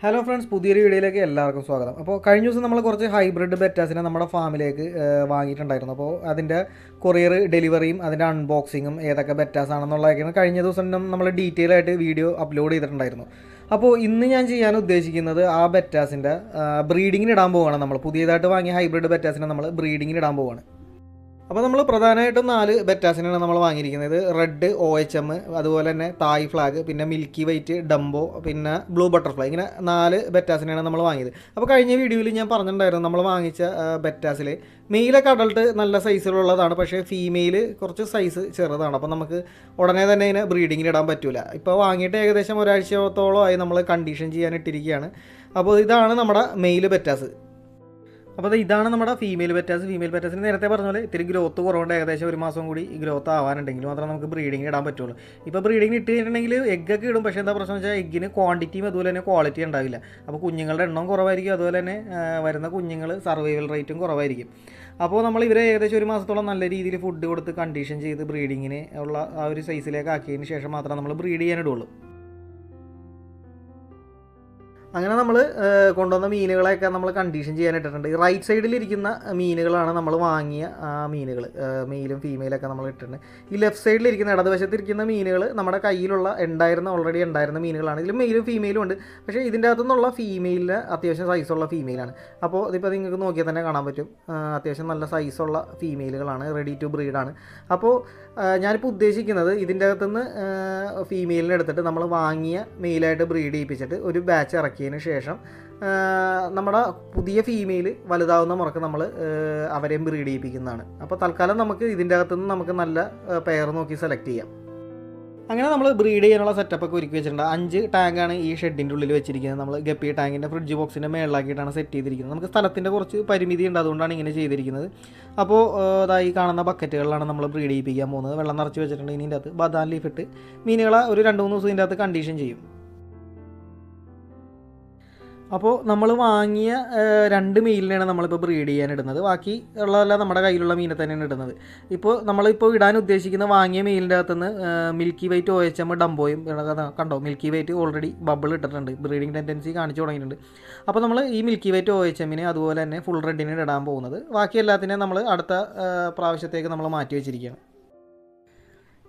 Hello friends, പുതിയൊരു വീഡിയോയിലേക്ക് എല്ലാവർക്കും സ്വാഗതം. അപ്പോൾ കഴിഞ്ഞ ദിവസം നമ്മൾ കുറച്ച് ഹൈബ്രിഡ് ബെറ്റാസിനെ നമ്മുടെ ഫാമിലേക്ക് വാങ്ങിയിട്ടുണ്ടായിരുന്നു. അപ്പോൾ അതിൻ്റെ കൊറിയർ ഡെലിവറിയും അതിൻ്റെ അൺബോക്സിങ്ങും ഏതൊക്കെ ബെറ്റാസ് ആണെന്നുള്ളതൊക്കെയാണ് കഴിഞ്ഞ ദിവസം നമ്മൾ ഡീറ്റെയിൽ ആയിട്ട് വീഡിയോ അപ്ലോഡ് ചെയ്തിട്ടുണ്ടായിരുന്നു. അപ്പോൾ ഇന്ന് ഞാൻ ചെയ്യാൻ ഉദ്ദേശിക്കുന്നത് ആ ബെറ്റാസിൻ്റെ ബ്രീഡിങ്ങിന് ഇടാൻ പോവുകയാണ്. നമ്മൾ പുതിയതായിട്ട് വാങ്ങിയ ഹൈബ്രിഡ് ബെറ്റാസിനെ നമ്മൾ ബ്രീഡിങ്ങിന് ഇടാൻ പോവുകയാണ്. അപ്പോൾ നമ്മൾ പ്രധാനമായിട്ടും 4 ബെറ്റാസിനാണ് നമ്മൾ വാങ്ങിയിരിക്കുന്നത്. റെഡ് OHM, അതുപോലെ തന്നെ തായ് ഫ്ലാഗ്, പിന്നെ മിൽക്കി വൈറ്റ്, ഡംബോ, പിന്നെ ബ്ലൂ ബട്ടർഫ്ലൈ. ഇങ്ങനെ 4 ബെറ്റാസിനാണ് നമ്മൾ വാങ്ങിയത്. അപ്പോൾ കഴിഞ്ഞ വീഡിയോയിൽ ഞാൻ പറഞ്ഞിട്ടുണ്ടായിരുന്നു നമ്മൾ വാങ്ങിച്ച ബെറ്റാസിൽ മെയിലൊക്കെ അഡൾട്ട് നല്ല സൈസിലുള്ളതാണ്, പക്ഷേ ഫീമെയിൽ കുറച്ച് സൈസ് ചെറുതാണ്. അപ്പോൾ നമുക്ക് ഉടനെ തന്നെ ഇതിനെ ബ്രീഡിങ്ങിന് ഇടാൻ പറ്റില്ല. ഇപ്പോൾ വാങ്ങിയിട്ട് ഏകദേശം ഒരാഴ്ചത്തോളമായി നമ്മൾ കണ്ടീഷൻ ചെയ്യാനിട്ടിരിക്കുകയാണ്. അപ്പോൾ ഇതാണ് നമ്മുടെ മെയിൽ ബെറ്റാസ്. അപ്പോൾ ഇതാണ് നമ്മുടെ ഫീമെയിൽ ബെറ്റാസ്. ഫീമെയിൽ ബെറ്റാസിന് നേരത്തെ പറഞ്ഞ പോലെ ഇത്തിരി ഗ്രോത്ത് കുറവുണ്ട്. ഏകദേശം ഒരു മാസം കൂടി ഗ്രോത്ത് ആവാനുണ്ടെങ്കിൽ മാത്രമേ നമുക്ക് ബ്രീഡിങ്ങിന് ഇടാൻ പറ്റുള്ളൂ. ഇപ്പോൾ ബ്രീഡിങ്ങിന് ഇട്ട് കഴിഞ്ഞിട്ടുണ്ടെങ്കിൽ എഗ്ഗൊക്കെ ഇടും, പക്ഷേ എന്താ പ്രശ്നം വെച്ചാൽ എഗ്ഗിന് ക്വാണ്ടിറ്റിയും അതുപോലെ തന്നെ ക്വാളിറ്റി ഉണ്ടാവില്ല. അപ്പോൾ കുഞ്ഞുങ്ങളുടെ എണ്ണം കുറവായിരിക്കും, അതുപോലെ തന്നെ വരുന്ന കുഞ്ഞുങ്ങൾ സർവൈവൽ റേറ്റും കുറവായിരിക്കും. അപ്പോൾ നമ്മൾ ഇവരെ ഏകദേശം ഒരു മാസത്തോളം നല്ല രീതിയിൽ ഫുഡ് കൊടുത്ത് കണ്ടീഷൻ ചെയ്ത് ബ്രീഡിങ്ങിന് ഉള്ള ആ ഒരു സൈസിലേക്ക് ആക്കിയതിന് ശേഷം മാത്രമേ നമ്മൾ ബ്രീഡ് ചെയ്യാനിടുള്ളൂ. അങ്ങനെ നമ്മൾ കൊണ്ടുവന്ന മീനുകളെയൊക്കെ നമ്മൾ കണ്ടീഷൻ ചെയ്യാനിട്ടിട്ടുണ്ട്. റൈറ്റ് സൈഡിലിരിക്കുന്ന മീനുകളാണ് നമ്മൾ വാങ്ങിയ മീനുകൾ, മെയിലും ഫീമെയിലൊക്കെ നമ്മൾ ഇട്ടിട്ടുണ്ട്. ഈ ലെഫ്റ്റ് സൈഡിലിരിക്കുന്ന ഇടതുവശത്തിരിക്കുന്ന മീനുകൾ നമ്മുടെ കയ്യിലുള്ള ഓൾറെഡി ഉണ്ടായിരുന്ന മീനുകളാണ്. ഇതിൽ മെയിലും ഫീമെയിലും ഉണ്ട്, പക്ഷേ ഇതിൻ്റെ അകത്തുനിന്നുള്ള ഫീമെയിലിന് അത്യാവശ്യം സൈസുള്ള ഫീമെയിലാണ്. അപ്പോൾ ഇതിപ്പോൾ നിങ്ങൾക്ക് നോക്കിയാൽ തന്നെ കാണാൻ പറ്റും, അത്യാവശ്യം നല്ല സൈസുള്ള ഫീമെയിലുകളാണ്, റെഡി ടു ബ്രീഡാണ്. അപ്പോൾ ഞാനിപ്പോൾ ഉദ്ദേശിക്കുന്നത് ഇതിൻ്റെ അകത്തുനിന്ന് ഫീമെയിലിനെ എടുത്തിട്ട് നമ്മൾ വാങ്ങിയ മെയിലായിട്ട് ബ്രീഡ് ചെയ്യിപ്പിച്ചിട്ട് ഒരു ബാച്ച് ഇറക്കിയതിന് ശേഷം നമ്മുടെ പുതിയ ഫീമെയിൽ വലുതാവുന്ന മുറക്ക് നമ്മൾ അവരെയും ബ്രീഡ് ചെയ്യിപ്പിക്കുന്നതാണ്. അപ്പോൾ തൽക്കാലം നമുക്ക് ഇതിൻ്റെ അകത്തുനിന്ന് നമുക്ക് നല്ല പെയർ നോക്കി സെലക്ട് ചെയ്യാം. അങ്ങനെ നമ്മൾ ബ്രീഡ് ചെയ്യാനുള്ള സെറ്റപ്പൊക്കെ ഒരുക്കി വെച്ചിട്ടുണ്ട്. 5 ടാങ്കാണ് ഈ ഷെഡിൻ്റെ ഉള്ളിൽ വെച്ചിരിക്കുന്നത്. നമ്മൾ ഗപ്പി ടാങ്കിൻ്റെ ഫ്രിഡ്ജ് ബോക്സിൻ്റെ മേളിലാക്കിയിട്ടാണ് സെറ്റ് ചെയ്തിരിക്കുന്നത്. നമുക്ക് സ്ഥലത്തിൻ്റെ കുറച്ച് പരിമിതി ഉണ്ട്, അതുകൊണ്ടാണ് ഇങ്ങനെ ചെയ്തിരിക്കുന്നത്. അപ്പോൾ ഈ കാണുന്ന ബക്കറ്റുകളിലാണ് നമ്മൾ ബ്രീഡ് ചെയ്യിപ്പിക്കാൻ പോകുന്നത്. വെള്ളം നിറച്ച് വെച്ചിട്ടുണ്ട്. ഇതിൻ്റെ അകത്ത് ബദാം ലീഫ് ഇട്ട് മീനുകളെ ഒരു 2-3 ദിവസം ഇതിൻ്റെ അകത്ത് കണ്ടീഷൻ ചെയ്യും. അപ്പോൾ നമ്മൾ വാങ്ങിയ 2 മെയിലിനെയാണ് നമ്മളിപ്പോൾ ബ്രീഡ് ചെയ്യാനിടുന്നത്. ബാക്കി ഉള്ളതെല്ലാം നമ്മുടെ കയ്യിലുള്ള മീനെ തന്നെയാണ് ഇടുന്നത്. ഇപ്പോൾ നമ്മളിപ്പോൾ ഇടാൻ ഉദ്ദേശിക്കുന്ന വാങ്ങിയ മെയിലിൻ്റെ അകത്തുനിന്ന് മിൽക്കി വൈറ്റ് OHM ഡംബോയും കണ്ടോ, മിൽക്കി വൈറ്റ് ഓൾറെഡി ബബിൾ ഇട്ടിട്ടുണ്ട്, ബ്രീഡിങ് ടെൻഡൻസി കാണിച്ചു തുടങ്ങിയിട്ടുണ്ട്. അപ്പോൾ നമ്മൾ ഈ മിൽക്കി വൈറ്റ് OHMനെ അതുപോലെ തന്നെ ഫുൾ റെഡിനെ ഇടാൻ പോകുന്നത്. ബാക്കി എല്ലാത്തിനെയും നമ്മൾ അടുത്ത പ്രാവശ്യത്തേക്ക് നമ്മൾ മാറ്റി വെച്ചിരിക്കുകയാണ്.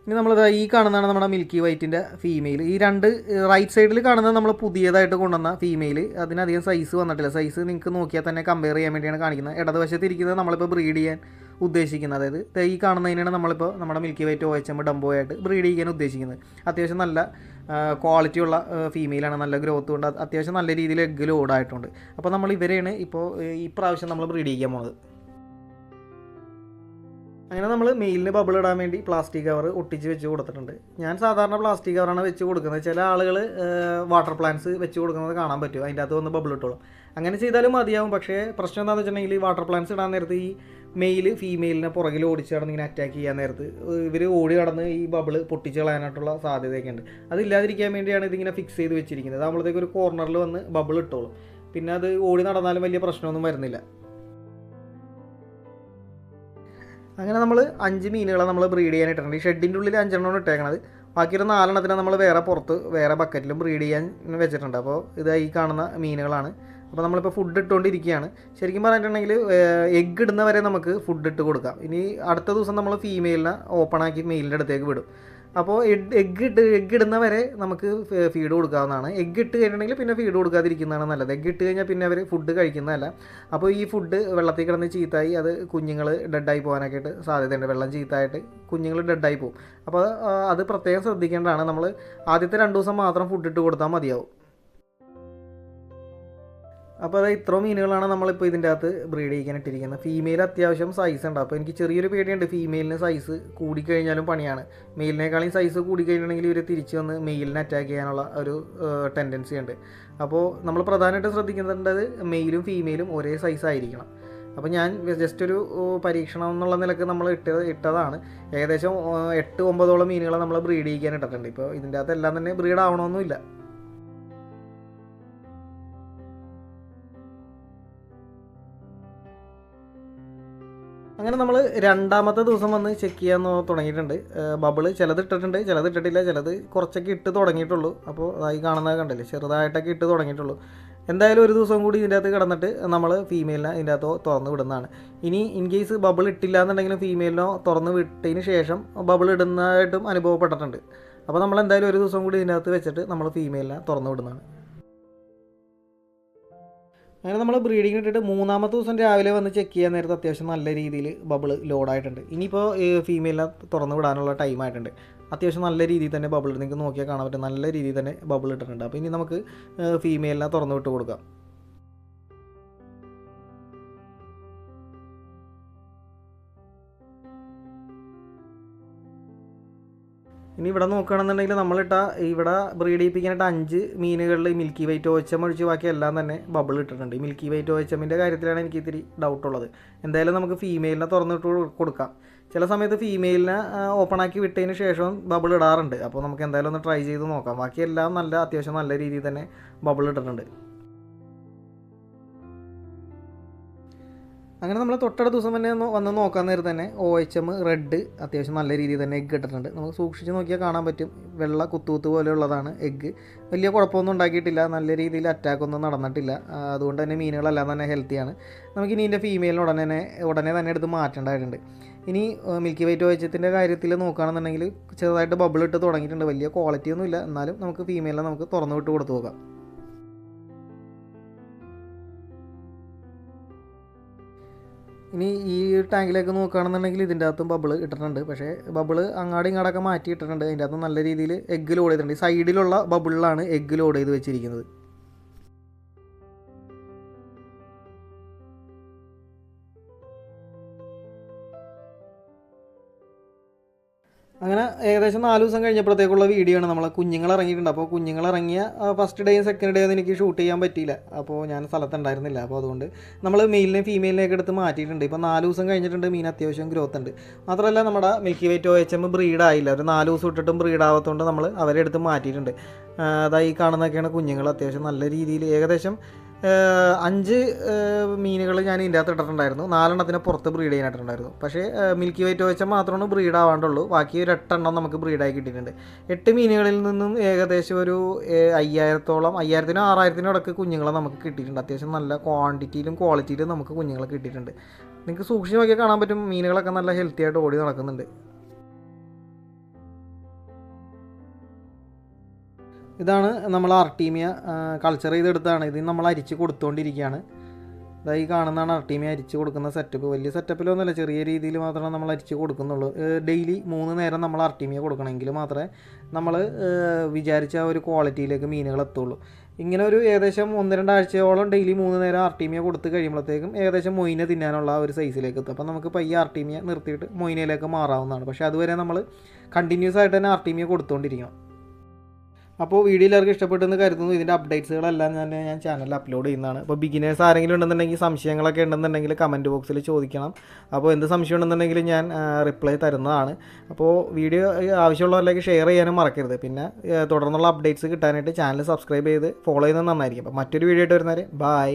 ഇനി നമ്മളിത് ഈ കാണുന്നതാണ് നമ്മുടെ മിൽക്കി വൈറ്റിൻ്റെ ഫീമെയിൽ. ഈ 2 റൈറ്റ് സൈഡിൽ കാണുന്നത് നമ്മൾ പുതിയതായിട്ട് കൊണ്ടുവന്ന ഫീമെയിൽ. അതിനധികം സൈസ് വന്നിട്ടില്ല. സൈസ് നിങ്ങൾക്ക് നോക്കിയാൽ തന്നെ കമ്പയർ ചെയ്യാൻ വേണ്ടിയാണ് കാണിക്കുന്നത്. ഇടതുവശത്ത് ഇരിക്കുന്നത് നമ്മളിപ്പോൾ ബ്രീഡ് ചെയ്യാൻ ഉദ്ദേശിക്കുന്നത്. അതായത് ഈ കാണുന്നതിനാണ് നമ്മളിപ്പോൾ നമ്മുടെ മിൽക്കി വൈറ്റ് OHM ഡംബോ ആയിട്ട് ബ്രീഡ് ചെയ്യാൻ ഉദ്ദേശിക്കുന്നത്. അത്യാവശ്യം നല്ല ക്വാളിറ്റിയുള്ള ഫീമെയിലാണ്, നല്ല ഗ്രോത്ത് കൊണ്ട് അത്യാവശ്യം നല്ല രീതിയിൽ എഗ്ഗ് ലോഡായിട്ടുണ്ട്. അപ്പോൾ നമ്മൾ ഇവരെയാണ് ഇപ്പോൾ ഈ പ്രാവശ്യം നമ്മൾ ബ്രീഡ് ചെയ്യാൻ പോകുന്നത്. അങ്ങനെ നമ്മൾ മെയിലിന് ബബിൾ ഇടാൻ വേണ്ടി പ്ലാസ്റ്റിക് കവർ ഒട്ടിച്ച് വെച്ച് കൊടുത്തിട്ടുണ്ട്. ഞാൻ സാധാരണ പ്ലാസ്റ്റിക് കവറാണ് വെച്ച് കൊടുക്കുന്നത്. ചില ആളുകൾ വാട്ടർ പ്ലാന്റ്സ് വെച്ച് കൊടുക്കുന്നത് കാണാൻ പറ്റും, അതിൻ്റെ അകത്ത് വന്ന് ബബിൾ ഇട്ടോളും. അങ്ങനെ ചെയ്താലും മതിയാവും. പക്ഷേ പ്രശ്നം എന്താണെന്ന് വെച്ചിട്ടുണ്ടെങ്കിൽ വാട്ടർ പ്ലാന്റ്സ് ഇടാൻ നേരത്ത് ഈ മെയിൽ ഫീമെയിലിനെ പുറകിൽ ഓടിച്ച് കടന്ന് ഇങ്ങനെ അറ്റാക്ക് ചെയ്യാൻ നേരത്ത് ഇവർ ഓടി കടന്ന് ഈ ബബിൾ പൊട്ടിച്ച് കളയാനായിട്ടുള്ള സാധ്യതയൊക്കെ ഉണ്ട്. അതില്ലാതിരിക്കാൻ വേണ്ടിയാണ് ഇതിങ്ങനെ ഫിക്സ് ചെയ്ത് വെച്ചിരിക്കുന്നത്. നമ്മളത്തേക്ക് ഒരു കോർണറിൽ വന്ന് ബബിൾ ഇട്ടോളും. പിന്നെ അത് ഓടി നടന്നാലും വലിയ പ്രശ്നമൊന്നും വരുന്നില്ല. അങ്ങനെ നമ്മൾ 5 മീനുകളെ നമ്മൾ ബ്രീഡ് ചെയ്യാനിട്ടുണ്ട്. ഈ ഷെഡിൻ്റെ ഉള്ളിൽ 5 ഇട്ടേക്കണത്. ബാക്കിയൊരു 4 നമ്മൾ വേറെ ബക്കറ്റിലും ബ്രീഡ് ചെയ്യാൻ വെച്ചിട്ടുണ്ട്. അപ്പോൾ ഇത് ഈ കാണുന്ന മീനുകളാണ്. അപ്പോൾ നമ്മളിപ്പോൾ ഫുഡ് ഇട്ടുകൊണ്ടിരിക്കുകയാണ്. ശരിക്കും പറഞ്ഞിട്ടുണ്ടെങ്കിൽ എഗ്ഗ് ഇടുന്നവരെ നമുക്ക് ഫുഡ് ഇട്ട് കൊടുക്കാം. ഇനി അടുത്ത ദിവസം നമ്മൾ ഫീമെയിലിനെ ഓപ്പണാക്കി മെയിലിൻ്റെ അടുത്തേക്ക് വിടും. അപ്പോൾ എഗ്ഗ് ഇടുന്നവരെ നമുക്ക് ഫീഡ് കൊടുക്കാവുന്നതാണ്. എഗ്ഗ് ഇട്ട് കഴിഞ്ഞിട്ടുണ്ടെങ്കിൽ പിന്നെ ഫീഡ് കൊടുക്കാതിരിക്കുന്നതാണ് നല്ലത്. എഗ്ഗ് ഇട്ട് കഴിഞ്ഞാൽ പിന്നെ അവർ ഫുഡ് കഴിക്കുന്നതല്ല. അപ്പോൾ ഈ ഫുഡ് വെള്ളത്തിൽ കിടന്ന് ചീത്തായി അത് കുഞ്ഞുങ്ങൾ ഡെഡായി പോകാനൊക്കെ ആയിട്ട് സാധ്യതയുണ്ട്. വെള്ളം ചീത്തായിട്ട് കുഞ്ഞുങ്ങൾ ഡെഡായി പോകും. അപ്പോൾ അത് പ്രത്യേകം ശ്രദ്ധിക്കേണ്ടതാണ്. നമ്മൾ ആദ്യത്തെ 2 ദിവസം മാത്രം ഫുഡ് ഇട്ട് കൊടുത്താൽ മതിയാവും. അപ്പോൾ അത് ഇത്ര മീനുകളാണ് നമ്മളിപ്പോൾ ഇതിൻ്റെ അകത്ത് ബ്രീഡ് ചെയ്യാനിട്ടിരിക്കുന്നത്. ഫീമെയിൽ അത്യാവശ്യം സൈസ് ഉണ്ട്. അപ്പോൾ എനിക്ക് ചെറിയൊരു പേടിയുണ്ട്, ഫീമെയിലിന് സൈസ് കൂടിക്കഴിഞ്ഞാലും പണിയാണ്. മെയിലിനേക്കാളും സൈസ് കൂടിക്കഴിഞ്ഞിട്ടുണ്ടെങ്കിൽ ഇവർ തിരിച്ച് വന്ന് മെയിലിനെ അറ്റാക്ക് ചെയ്യാനുള്ള ഒരു ടെൻഡൻസി ഉണ്ട്. അപ്പോൾ നമ്മൾ പ്രധാനമായിട്ട് ശ്രദ്ധിക്കേണ്ടത് മെയിലും ഫീമെയിലും ഒരേ സൈസ് ആയിരിക്കണം. അപ്പോൾ ഞാൻ ജസ്റ്റ് ഒരു പരീക്ഷണം എന്നുള്ള നിലക്ക് നമ്മൾ ഇട്ടതാണ്. ഏകദേശം 8-9 മീനുകളെ നമ്മൾ ബ്രീഡ് ചെയ്യാൻ ഇട്ടിട്ടുണ്ട്. ഇപ്പോൾ ഇതിൻ്റെ അകത്ത് എല്ലാം തന്നെ ബ്രീഡ് ആവണമെന്നില്ല. അങ്ങനെ നമ്മൾ രണ്ടാമത്തെ ദിവസം വന്ന് ചെക്ക് ചെയ്യാൻ തുടങ്ങിയിട്ടുണ്ട്. ബബിൾ ചിലത് ഇട്ടിട്ടുണ്ട്, ചിലത് ഇട്ടിട്ടില്ല, ചിലത് കുറച്ചൊക്കെ ഇട്ട് തുടങ്ങിയിട്ടുള്ളൂ. അപ്പോൾ അതായി കാണുന്നത് കണ്ടില്ലേ, ചെറുതായിട്ടൊക്കെ ഇട്ട് തുടങ്ങിയിട്ടുള്ളൂ. എന്തായാലും ഒരു ദിവസം കൂടി ഇതിൻ്റെ അകത്ത് കിടന്നിട്ട് നമ്മൾ ഫീമെയിലിനെ ഇതിൻ്റെ അകത്ത് തുറന്ന് വിടുന്നതാണ്. ഇനി ഇൻ കേസ് ബബിൾ ഇട്ടില്ല എന്നുണ്ടെങ്കിലും ഫീമെയിലിനോ തുറന്ന് വിട്ടതിന് ശേഷം ബബിൾ ഇടുന്നതായിട്ടും അനുഭവപ്പെട്ടിട്ടുണ്ട്. അപ്പോൾ നമ്മൾ എന്തായാലും ഒരു ദിവസം കൂടി ഇതിൻ്റെ അകത്ത് വെച്ചിട്ട് നമ്മൾ ഫീമെയിലിനെ തുറന്ന് വിടുന്നതാണ്. അങ്ങനെ നമ്മൾ ബ്രീഡിങ്ങിന് ഇട്ടിട്ട് മൂന്നാമത്തെ ദിവസം രാവിലെ വന്ന് ചെക്ക് ചെയ്യാൻ നേരത്ത് അത്യാവശ്യം നല്ല രീതിയിൽ ബബിൾ ലോഡായിട്ടുണ്ട്. ഇനിയിപ്പോൾ ഫീമെയിലിനെ തുറന്ന് വിടാനുള്ള ടൈം ആയിട്ടുണ്ട്. അത്യാവശ്യം നല്ല രീതിയിൽ തന്നെ ബബിൾ നിങ്ങൾക്ക് നോക്കിയാൽ കാണാൻ പറ്റും, നല്ല രീതിയിൽ തന്നെ ബബിൾ ഇട്ടിട്ടുണ്ട്. അപ്പോൾ ഇനി നമുക്ക് ഫീമെയിലിനെ തുറന്ന് വിട്ട് കൊടുക്കാം. ഇനി ഇവിടെ നോക്കുകയാണെന്നുണ്ടെങ്കിൽ ഇവിടെ ബ്രീഡ് ചെയ്യിപ്പിക്കാനായിട്ട് 5 മീനുകളിൽ മിൽക്കി വൈറ്റ് OHM ഒഴിച്ച് ബാക്കി എല്ലാം തന്നെ ബബിൾ ഇട്ടിട്ടുണ്ട്. മിൽക്കി വൈറ്റ് OHMൻ്റെ കാര്യത്തിലാണ് എനിക്ക് ഇത്തിരി ഡൗട്ടുള്ളത്. എന്തായാലും നമുക്ക് ഫീമെയിലിനെ തുറന്നിട്ട് കൊടുക്കാം. ചില സമയത്ത് ഫീമെയിലിനെ ഓപ്പണാക്കി വിട്ടതിന് ശേഷം ബബിൾ ഇടാറുണ്ട്. അപ്പോൾ നമുക്ക് എന്തായാലും ഒന്ന് ട്രൈ ചെയ്ത് നോക്കാം. ബാക്കിയെല്ലാം അത്യാവശ്യം നല്ല രീതിയിൽ തന്നെ ബബിൾ ഇട്ടിട്ടുണ്ട്. അങ്ങനെ നമ്മൾ തൊട്ടടുത്ത ദിവസം തന്നെ വന്ന് നോക്കാൻ നേരത്ത് തന്നെ OHM റെഡ് അത്യാവശ്യം നല്ല രീതിയിൽ തന്നെ എഗ്ഗ് ഇട്ടിട്ടുണ്ട്. നമുക്ക് സൂക്ഷിച്ച് നോക്കിയാൽ കാണാൻ പറ്റും, വെള്ള കുത്തുകുത്ത് പോലെയുള്ളതാണ് എഗ്ഗ്. വലിയ കുഴപ്പമൊന്നും ഉണ്ടാക്കിയിട്ടില്ല, നല്ല രീതിയിൽ അറ്റാക്കൊന്നും നടന്നിട്ടില്ല. അതുകൊണ്ട് തന്നെ മീനുകളെല്ലാം തന്നെ ഹെൽത്തിയാണ്. നമുക്കിനി ഇതിൻ്റെ ഫീമെയിലിന് ഉടനെ തന്നെ എടുത്ത് മാറ്റേണ്ടതായിട്ടുണ്ട്. ഇനി മിൽക്കി വൈറ്റ് OHMത്തിൻ്റെ കാര്യത്തിൽ നോക്കുകയാണെന്നുണ്ടെങ്കിൽ ചെറുതായിട്ട് ബബിൾ ഇട്ട് തുടങ്ങിയിട്ടുണ്ട്. വലിയ ക്വാളിറ്റി ഒന്നുമില്ല, എന്നാലും നമുക്ക് ഫീമെയിലിനെ നമുക്ക് തുറന്നു വിട്ട് കൊടുത്തു നോക്കാം. ഇനി ഈ ടാങ്കിലേക്ക് നോക്കുകയാണെന്നുണ്ടെങ്കിൽ ഇതിൻ്റെ അകത്തും ബബിൾ ഇട്ടിട്ടുണ്ട്. പക്ഷേ ബബിൾ അങ്ങാടും ഇങ്ങാടൊക്കെ മാറ്റി ഇട്ടിട്ടുണ്ട്. അതിൻ്റെ അകത്ത് നല്ല രീതിയിൽ എഗ്ഗ് ലോഡ് ചെയ്തിട്ടുണ്ട്. സൈഡിലുള്ള ബബിളിലാണ് എഗ്ഗ് ലോഡ് ചെയ്ത് വെച്ചിരിക്കുന്നത്. അങ്ങനെ ഏകദേശം 4 ദിവസം കഴിഞ്ഞപ്പോഴത്തേക്കുള്ള വീഡിയോ ആണ്. നമ്മളെ കുഞ്ഞുങ്ങൾ ഇറങ്ങിയിട്ടുണ്ട്. അപ്പോൾ കുഞ്ഞുങ്ങൾ ഇറങ്ങിയ ഫസ്റ്റ് ഡേയും സെക്കൻഡ് ഡേയും എനിക്ക് ഷൂട്ട് ചെയ്യാൻ പറ്റിയില്ല. അപ്പോൾ ഞാൻ സ്ഥലത്തുണ്ടായിരുന്നില്ല. അപ്പോൾ അതുകൊണ്ട് നമ്മൾ മെയിലിനെയും ഫീമെയിലിനെയൊക്കെ എടുത്ത് മാറ്റിയിട്ടുണ്ട്. ഇപ്പോൾ 4 ദിവസം കഴിഞ്ഞിട്ടുണ്ട്. മീൻ അത്യാവശ്യം ഗ്രോത്ത് ഉണ്ട്. മാത്രമല്ല നമ്മുടെ മിൽക്കി വൈറ്റ് OHM ബ്രീഡായില്ല. ഒരു 4 ദിവസം ഇട്ടിട്ടും ബ്രീഡാവാത്തതുകൊണ്ട് നമ്മൾ അവരെ എടുത്ത് മാറ്റിയിട്ടുണ്ട്. അതായി കാണുന്നതൊക്കെയാണ് കുഞ്ഞുങ്ങൾ. അത്യാവശ്യം നല്ല രീതിയിൽ ഏകദേശം 5 മീനുകൾ ഞാൻ ഇതിൻ്റെ അകത്ത് ഇട്ടിട്ടുണ്ടായിരുന്നു. 4 എണ്ണത്തിനെ പുറത്ത് ബ്രീഡ് ചെയ്യാനായിട്ടുണ്ടായിരുന്നു. പക്ഷേ മിൽക്കി വൈറ്റ് OHM മാത്രമാണ് ബ്രീഡ് ആവാണ്ടുള്ളൂ. ബാക്കി ഒരു 8 എണ്ണം നമുക്ക് ബ്രീഡായി കിട്ടിയിട്ടുണ്ട്. 8 മീനുകളിൽ നിന്നും ഏകദേശം ഒരു 5000-ഓളം 5000-നും 6000-നും ഇടയ്ക്ക് കുഞ്ഞുങ്ങളെ നമുക്ക് കിട്ടിയിട്ടുണ്ട്. അത്യാവശ്യം നല്ല ക്വാണ്ടിറ്റിയിലും ക്വാളിറ്റിയിലും നമുക്ക് കുഞ്ഞുങ്ങളെ കിട്ടിയിട്ടുണ്ട്. നിങ്ങൾക്ക് സൂക്ഷിച്ച് നോക്കിയാൽ കാണാൻ പറ്റും, മീനുകളൊക്കെ നല്ല ഹെൽത്തി ആയിട്ട് ഓടി നടക്കുന്നുണ്ട്. ഇതാണ് നമ്മൾ ആർട്ടീമിയ കൾച്ചർ ചെയ്തെടുത്താണ്. ഇത് നമ്മൾ അരിച്ച് കൊടുത്തുകൊണ്ടിരിക്കുകയാണ്. ഇതായി കാണുന്നതാണ് ആർട്ടീമിയ അരിച്ച് കൊടുക്കുന്ന സെറ്റപ്പ്. വലിയ സെറ്റപ്പിലൊന്നുമല്ല, ചെറിയ രീതിയിൽ മാത്രമേ നമ്മൾ അരിച്ച് കൊടുക്കുന്നുള്ളൂ. ഡെയിലി 3 നേരം നമ്മൾ ആർട്ടീമിയ കൊടുക്കണമെങ്കിൽ മാത്രമേ നമ്മൾ വിചാരിച്ച ഒരു ക്വാളിറ്റിയിലേക്ക് മീനുകൾ എത്തുള്ളൂ. ഇങ്ങനെ ഒരു ഏകദേശം 1-2 ആഴ്ചയോളം ഡെയിലി 3 നേരം ആർട്ടീമിയ കൊടുത്ത് കഴിയുമ്പോഴത്തേക്കും ഏകദേശം മൊയിന തിന്നാനുള്ള ഒരു സൈസിലേക്ക് എത്തും. അപ്പോൾ നമുക്ക് പയ്യെ ആർട്ടീമിയ നിർത്തിയിട്ട് മൊയിനയിലേക്ക് മാറാവുന്നതാണ്. പക്ഷേ അതുവരെ നമ്മൾ കണ്ടിന്യൂസ് ആയിട്ട് തന്നെ ആർട്ടീമിയ കൊടുത്തുകൊണ്ടിരിക്കണം. അപ്പോൾ വീഡിയോ എല്ലാവർക്കും ഇഷ്ടപ്പെട്ടെന്ന് കരുതുന്നു. ഇതിൻ്റെ അപ്ഡേറ്റ്സുകളെല്ലാം ഞാൻ ചാനലിൽ അപ്ലോഡ് ചെയ്യുന്നതാണ്. അപ്പോൾ ബിഗിനേഴ്സ് ആരെങ്കിലും ഉണ്ടെന്നുണ്ടെങ്കിൽ സംശയങ്ങളൊക്കെ ഉണ്ടെന്നുണ്ടെങ്കിൽ കമൻറ്റ് ബോക്സിൽ ചോദിക്കണം. അപ്പോൾ എന്ത് സംശയം ഉണ്ടെന്നുണ്ടെങ്കിൽ ഞാൻ റിപ്ലൈ തരുന്നതാണ്. അപ്പോൾ വീഡിയോ ആവശ്യമുള്ളവരിലേക്ക് ഷെയർ ചെയ്യാനും മറക്കരുത്. പിന്നെ തുടർന്നുള്ള അപ്ഡേറ്റ്സ് കിട്ടാനായിട്ട് ചാനൽ സബ്സ്ക്രൈബ് ചെയ്ത് ഫോളോ ചെയ്യുന്നത് നന്നായിരിക്കും. അപ്പോൾ മറ്റൊരു വീഡിയോ ആയിട്ട് വരുന്നവരെ ബൈ.